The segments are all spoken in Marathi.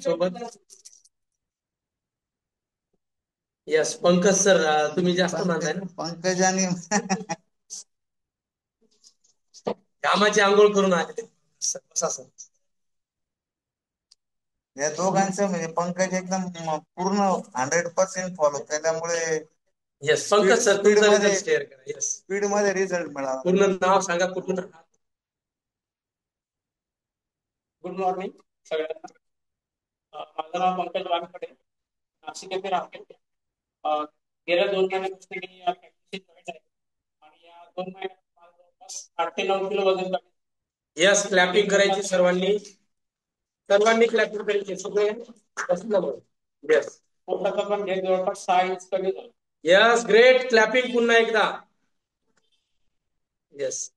सोबत. यस पंकज सर, तुम्ही जास्त मानताय ना. पंकज आणि कामाची आंघोळ करून आले बसा सर. या दोघांचं म्हणजे पंकज एकदम पूर्ण 100% फॉलो केल्यामुळे यस पंकज सर, स्पीड तुमचा मध्ये रिझल्ट शेअर करा. यस, स्पीड मध्ये रिझल्ट मिळाला. पूर्ण नाव सांगा, कुठून राहता. गुड मॉर्निंग सगळ्यांना. माझं नाव पंकज वानखडे, नाशिक येथे राहते. गेल्या 2 महिन्यापासून मी या प्रॅक्टिसला जॉईन आहे आणि या 2 महिन्यात माझं जवळपास 8 ते 9 किलो वजन कमी. यस, क्लॅपिंग करायची सर्वांनी, सर्वांनी क्लॅपिंग करायची सगळे. यस, पोटाचा पण घेत जवळपास 6 इंच कमी झालं. Yes, great. क्लॅपिंग पुन्हा एकदा. यस,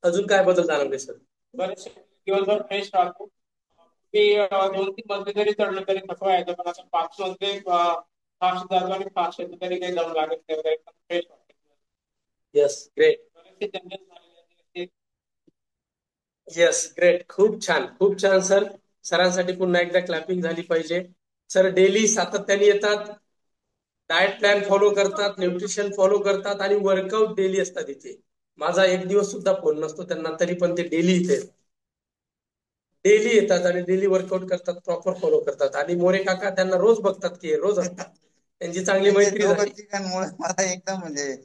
अजून काय बदल जाणवले सर? बरेचसे दिवसभर फ्रेश राहतो. मी 2-3 मजले जरी चढलो तरी थकवा यायचा, पण आता 5 मजले फास्ट जातो आणि फास्ट येतो तरी काही दम लागत नाही वगैरे, एकदम फ्रेश वाटते. Yes, great. बरेचसे चेंजेस झालेले आहेत. Yes, great. खूप छान, खूप छान सर. सरांसाठी पुन्हा एकदा क्लॅपिंग झाली पाहिजे. सर डेली सातत्याने येतात, डाएट प्लॅन फॉलो करतात, न्यूट्रिशन फॉलो करतात आणि वर्कआउट डेली असतात इथे. माझा एक दिवस सुद्धा फोन नसतो त्यांना, तरी पण ते डेली इथे डेली येतात आणि डेली वर्कआउट करतात, प्रॉपर फॉलो करतात. आणि मोरे काका त्यांना रोज बघतात की रोज असतात. त्यांची चांगली मैत्री दोघं झाली. तिघांमुळे मला एकदम म्हणजे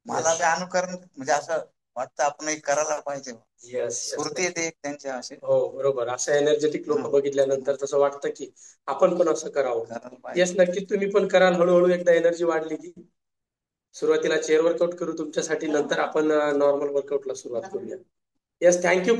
मला ते अनुकरण म्हणजे असं वाटतं आपण एक करायला पाहिजे. यस, स्फूर्ती येते एक त्यांच्या असे. हो बरोबर. असं एनर्जेटिक लोक बघितल्यानंतर तसं वाटतं की आपण पण असं करावं. करायला पाहिजे. यस, नक्कीच तुम्ही पण कराल. हळूहळू एकदा एनर्जी वाढली की. सुरुवातीला चेअर वर्कआउट करू तुमच्यासाठी, नंतर आपण नॉर्मल वर्कआउटला सुरुवात करूया. Yes, thank you.